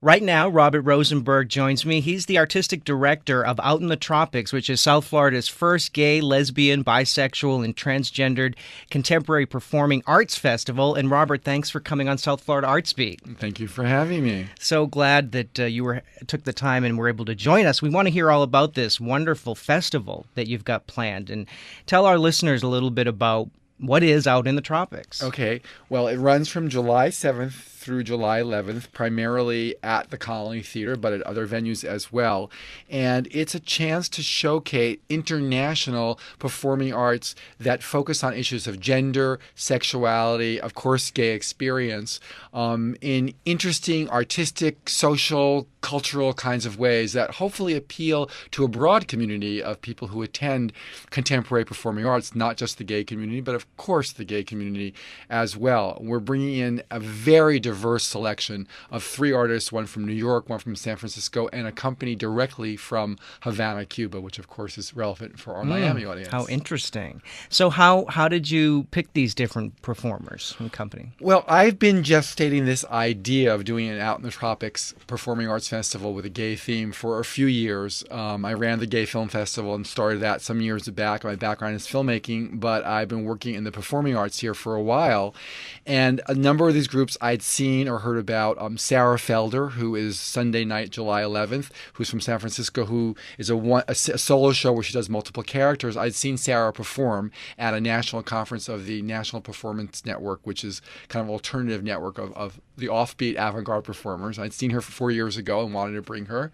Right now, Robert Rosenberg joins me. He's the artistic director of Out in the Tropics, which is South Florida's first gay, lesbian, bisexual, and transgendered contemporary performing arts festival. And Robert, thanks for coming on South Florida Arts Beat. Thank you for having me. So glad that you took the time and were able to join us. We want to hear all about this wonderful festival that you've got planned. And tell our listeners a little bit about what is Out in the Tropics. Okay. Well, it runs from July 7th through July 11th, primarily at the Colony Theater, but at other venues as well. And it's a chance to showcase international performing arts that focus on issues of gender, sexuality, of course, gay experience, in interesting, artistic, social, cultural kinds of ways that hopefully appeal to a broad community of people who attend contemporary performing arts, not just the gay community, but of course the gay community as well. We're bringing in a very diverse selection of 3 artists, one from New York, one from San Francisco, and a company directly from Havana, Cuba, which of course is relevant for our Miami audience. How interesting. So how did you pick these different performers and company? Well, I've been gestating this idea of doing an Out in the Tropics performing arts festival with a gay theme for a few years. I ran the Gay Film Festival and started that some years back. My background is filmmaking, but I've been working in the performing arts here for a while. And a number of these groups I'd seen or heard about. Sarah Felder, who is Sunday night, July 11th, who's from San Francisco, who is a solo show where she does multiple characters. I'd seen Sarah perform at a national conference of the National Performance Network, which is kind of an alternative network of the offbeat avant-garde performers. I'd seen her 4 years ago and wanted to bring her.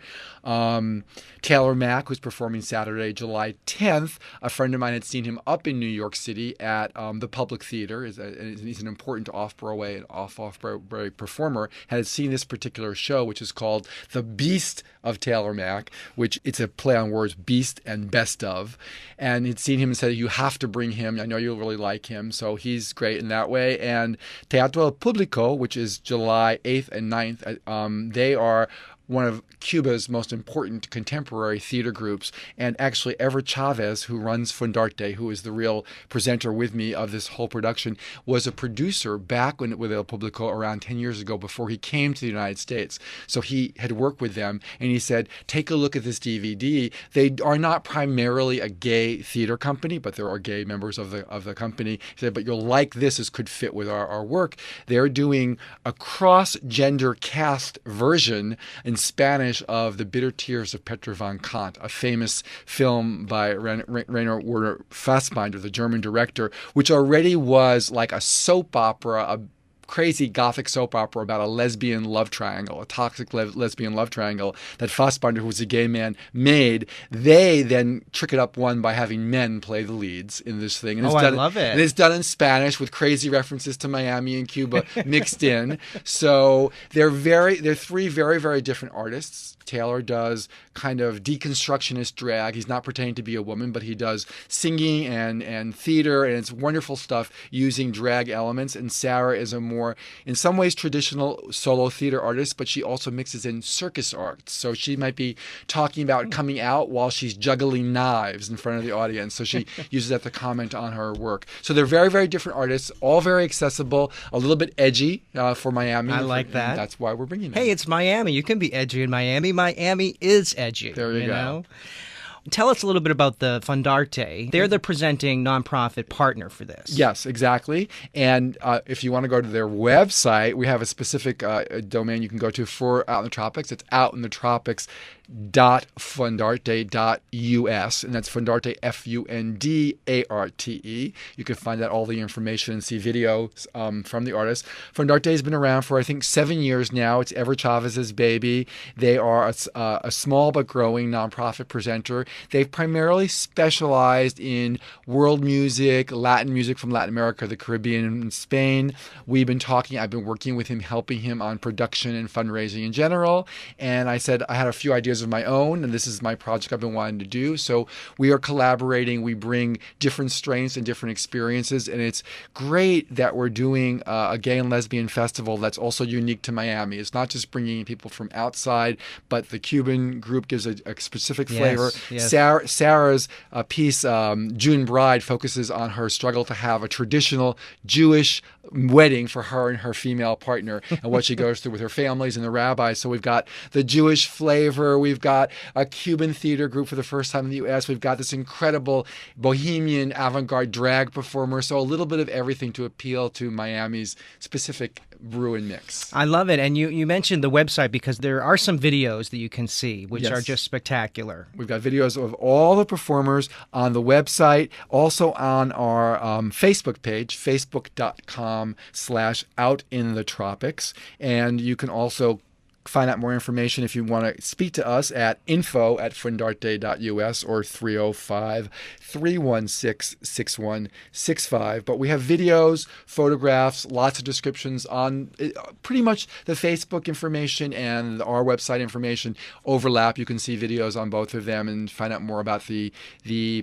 Taylor Mack, who's performing Saturday, July 10th. A friend of mine had seen him up in New York City at the Public Theater. He's an important off-Broadway and off-Broadway performer. Had seen this particular show, which is called The Beast of Taylor Mack, which it's a play on words, beast and best of. And he'd seen him and said, you have to bring him. I know you'll really like him. So he's great in that way. And Teatro El Público, which is July 8th and 9th, they are one of Cuba's most important contemporary theater groups. And actually, Ever Chavez, who runs Fundarte, who is the real presenter with me of this whole production, was a producer back with El Público around 10 years ago before he came to the United States. So he had worked with them, and he said, take a look at this DVD. They are not primarily a gay theater company, but there are gay members of the company. He said, but you'll like this. This could fit with our work. They're doing a cross-gender cast version in Spanish of The Bitter Tears of Petra von Kant, a famous film by Rainer Werner Fassbinder, the German director, which already was like a soap opera, a crazy gothic soap opera about a lesbian love triangle, a toxic lesbian love triangle that Fassbinder, who was a gay man, made. They then trick it up one by having men play the leads in this thing. And I love it. And it's done in Spanish with crazy references to Miami and Cuba mixed in. So they're 3 very, very different artists. Taylor does kind of deconstructionist drag. He's not pretending to be a woman, but he does singing and theater, and it's wonderful stuff using drag elements. And Sarah is a more, in some ways, traditional solo theater artist, but she also mixes in circus arts. So she might be talking about coming out while she's juggling knives in front of the audience. So she uses that to comment on her work. So they're very, very different artists, all very accessible, a little bit edgy for Miami. I like that. That's why we're bringing them. Hey, it's Miami. You can be edgy in Miami. Miami is edgy. There you go. Know? Tell us a little bit about the Fundarte. They're the presenting nonprofit partner for this. Yes, exactly. And if you want to go to their website, we have a specific domain you can go to for Out in the Tropics. It's outinthetropics.fundarte.us, and that's Fundarte, Fundarte. You can find out all the information and see videos from the artists. Fundarte has been around for, I think, 7 years now. It's Ever Chavez's baby. They are a small but growing nonprofit presenter. They've primarily specialized in world music, Latin music from Latin America, the Caribbean, and Spain. I've been working with him, helping him on production and fundraising in general. And I said I had a few ideas ideas of my own, and this is my project I've been wanting to do. So we are collaborating. We bring different strengths and different experiences, and it's great that we're doing a gay and lesbian festival that's also unique to Miami. It's not just bringing people from outside, but the Cuban group gives a specific flavor. Yes. Sarah's piece, June Bride, focuses on her struggle to have a traditional Jewish wedding for her and her female partner and what she goes through with her families and the rabbis. So we've got the Jewish flavor. We've got a Cuban theater group for the first time in the U.S. We've got this incredible bohemian avant-garde drag performer. So a little bit of everything to appeal to Miami's specific brew and mix. I love it. And you mentioned the website because there are some videos that you can see, which are just spectacular. We've got videos of all the performers on the website, also on our Facebook page, facebook.com/outinthetropics. And you can also find out more information if you want to speak to us at info@fundarte.us or 305-316-6165. But we have videos, photographs, lots of descriptions on pretty much the Facebook information and our website information overlap. You can see videos on both of them and find out more about the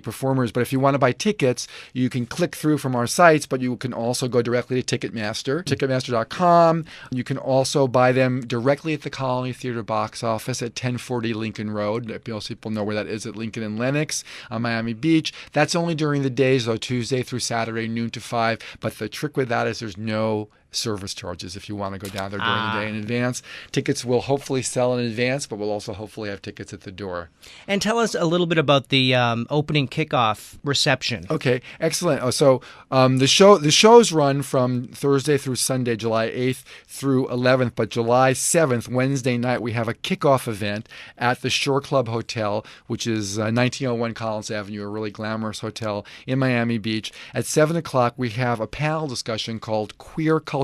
performers. But if you want to buy tickets, you can click through from our sites, but you can also go directly to Ticketmaster, ticketmaster.com. You can also buy them directly at the Colony Theater box office at 1040 Lincoln Road. Most people know where that is, at Lincoln and Lenox on Miami Beach. That's only during the days, though, Tuesday through Saturday, noon to 5. But the trick with that is there's no service charges if you want to go down there during the day in advance. Tickets will hopefully sell in advance, but we'll also hopefully have tickets at the door. And tell us a little bit about the opening kickoff reception. Okay, excellent. So the shows run from Thursday through Sunday, July 8th through 11th, but July 7th, Wednesday night, we have a kickoff event at the Shore Club Hotel, which is 1901 Collins Avenue, a really glamorous hotel in Miami Beach. At 7 o'clock, we have a panel discussion called Queer Culture,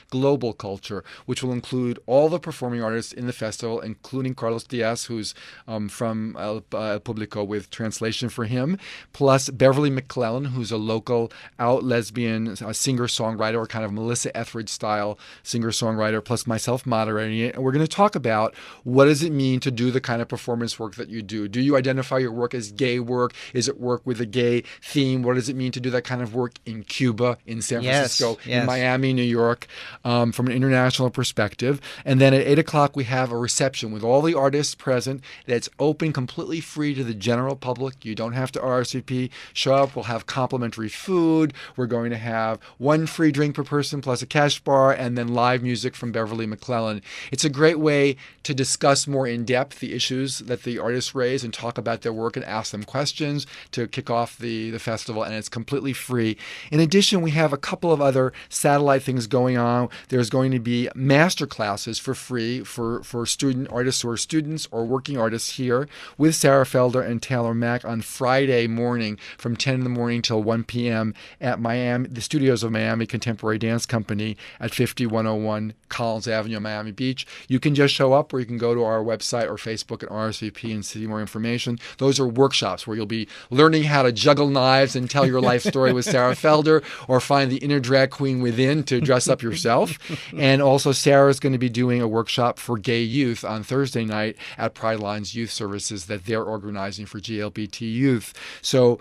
Global Culture, which will include all the performing artists in the festival, including Carlos Diaz, who's from El Público with translation for him, plus Beverly McClellan, who's a local out lesbian singer-songwriter, or kind of Melissa Etheridge style singer-songwriter, plus myself moderating it. And we're going to talk about what does it mean to do the kind of performance work that you do. Do you identify your work as gay work? Is it work with a gay theme? What does it mean to do that kind of work in Cuba, in San Francisco, in Miami, New York? From an international perspective. And then at 8 o'clock, we have a reception with all the artists present that's open, completely free to the general public. You don't have to RSVP. Show up. We'll have complimentary food. We're going to have one free drink per person plus a cash bar, and then live music from Beverly McClellan. It's a great way to discuss more in depth the issues that the artists raise and talk about their work and ask them questions to kick off the festival, and it's completely free. In addition, we have a couple of other satellite things going on. There's going to be master classes for free for student artists who are students or working artists here with Sarah Felder and Taylor Mack on Friday morning from 10 in the morning till 1 p.m. at the studios of Miami Contemporary Dance Company at 5101 Collins Avenue, Miami Beach. You can just show up, or you can go to our website or Facebook and RSVP and see more information. Those are workshops where you'll be learning how to juggle knives and tell your life story with Sarah Felder, or find the inner drag queen within to dress up yourself. And also Sarah's going to be doing a workshop for gay youth on Thursday night at Pride Lines Youth Services that they're organizing for GLBT youth. So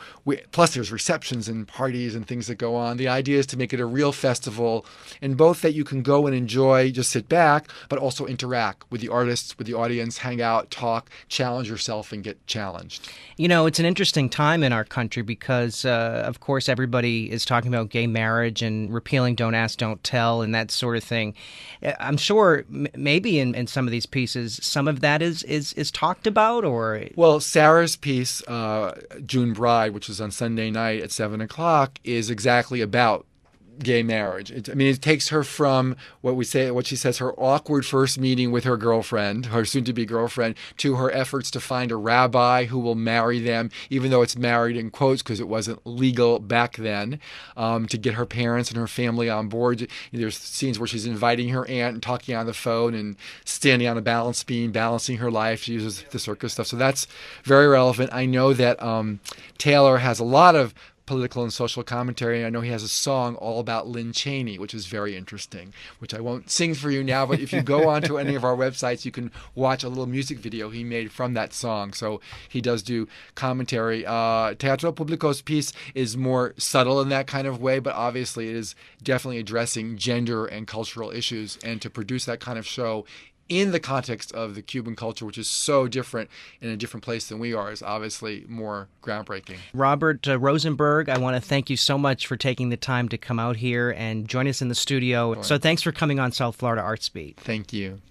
plus there's receptions and parties and things that go on. The idea is to make it a real festival, and both that you can go and enjoy, just sit back, but also interact with the artists, with the audience, hang out, talk, challenge yourself, and get challenged. You know, it's an interesting time in our country because, of course, everybody is talking about gay marriage and repealing Don't Ask, Don't Tell and that sort of thing. I'm sure maybe in some of these pieces, some of that is talked about, or... Well, Sarah's piece, June Bride, which is on Sunday night at 7 o'clock, is exactly about gay marriage. It takes her from what she says, her awkward first meeting with her girlfriend, her soon-to-be girlfriend, to her efforts to find a rabbi who will marry them, even though it's married in quotes because it wasn't legal back then, to get her parents and her family on board. There's scenes where she's inviting her aunt and talking on the phone and standing on a balance beam, balancing her life. She uses the circus stuff. So that's very relevant. I know that Taylor has a lot of political and social commentary. I know he has a song all about Lynn Cheney, which is very interesting, which I won't sing for you now, but if you go onto any of our websites, you can watch a little music video he made from that song. So he does do commentary. Teatro Publico's piece is more subtle in that kind of way, but obviously it is definitely addressing gender and cultural issues. And to produce that kind of show in the context of the Cuban culture, which is so different in a different place than we are, is obviously more groundbreaking. Robert Rosenberg, I want to thank you so much for taking the time to come out here and join us in the studio. So thanks for coming on South Florida Arts Beat. Thank you.